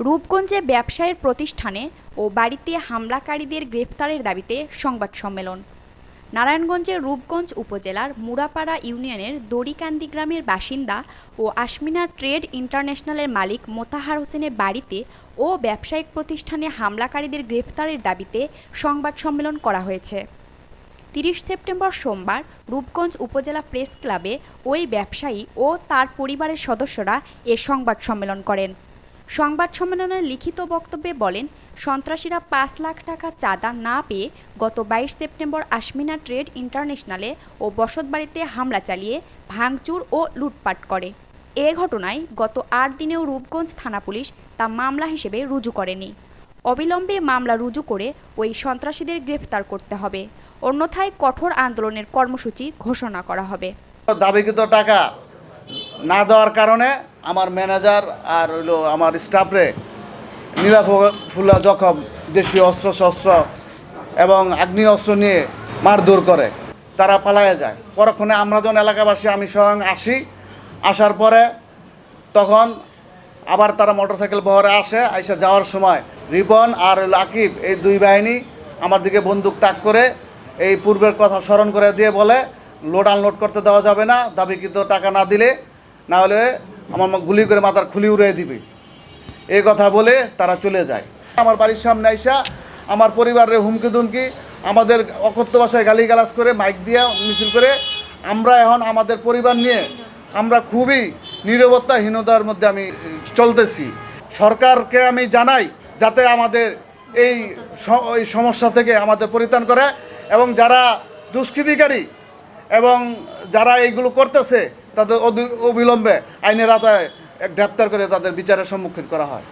রূপগঞ্জে ব্যবসায়ের প্রতিষ্ঠানে ও বাড়িতে হামলাকারীদের গ্রেফতারের দাবিতে সংবাদ সম্মেলন। নারায়ণগঞ্জের রূপগঞ্জ উপজেলার মুড়াপাড়া ইউনিয়নের দড়িকান্দি গ্রামের বাসিন্দা ও আশমিনা ট্রেড ইন্টারন্যাশনালের মালিক মোতাহার হোসেনের বাড়িতে ও ব্যবসায়িক প্রতিষ্ঠানে হামলাকারীদের গ্রেফতারের দাবিতে সংবাদ সম্মেলন করা হয়েছে। 30 সেপ্টেম্বর সোমবার রূপগঞ্জ উপজেলা প্রেস ক্লাবে ওই ব্যবসায়ী ও তার পরিবারের সদস্যরা এ সংবাদ সম্মেলন করেন। সংবাদ সম্মেলনে লিখিত বক্তব্যে বলেন, সন্ত্রাসীরা 5 লাখ টাকা চাঁদা না পেয়ে গত 22 সেপ্টেম্বর আশমিনা ট্রেড ইন্টারন্যাশনালে ও বসতবাড়িতে হামলা চালিয়ে ভাঙচুর ও লুটপাট করে। এ ঘটনায় গত 8 দিনেও রূপগঞ্জ থানা পুলিশ তা মামলা হিসেবে রুজু করেনি। অবিলম্বে মামলা রুজু করে ওই সন্ত্রাসীদের গ্রেফতার করতে হবে, অন্যথায় কঠোর আন্দোলনের কর্মসূচি ঘোষণা করা হবে। দাবিকৃত টাকা না দেওয়ার কারণে আমার ম্যানেজার আর হইলো আমার স্টাফরে নীলাফুলা জখম, দেশীয় অস্ত্র এবং আগ্নেয় অস্ত্র নিয়ে মারধর করে তারা পালায়ে যায়। পরক্ষণে আমরা যখন এলাকাবাসী আমি স্বয়ং আসার পরে তখন আবার তারা মোটরসাইকেল বহরে আইসা যাওয়ার সময় রিপন আর আকিব এই দুই বাহিনী আমার দিকে বন্দুক তাক করে এই পূর্বের কথা স্মরণ করে দিয়ে বলে লোড আনলোড করতে দেওয়া যাবে না, দাবিকৃত টাকা না দিলে না হলে আমার গুলি করে মাথার খুলি উড়িয়ে দিবে, এই কথা বলে তারা চলে যায়। আমার বাড়ির সামনে আইসা আমার পরিবারের হুমকি দুমকি আমাদের অকথ্য ভাষায় গালিগালাজ করে মাইক দিয়ে মিছিল করে আমরা এখন আমাদের পরিবার নিয়ে আমরা খুবই নিরাপত্তাহীনতার মধ্যে আমি চলতেছি। সরকারকে আমি জানাই যাতে আমাদের এই সমস্যা থেকে আমাদের পরিত্রাণ করে এবং যারা দুষ্কৃতিকারী এবং যারা এইগুলো করতেছে তাদের অবিলম্বে আইনের আওতায় গ্রেপ্তার করে তাদের বিচারের সম্মুখীন করা হয়।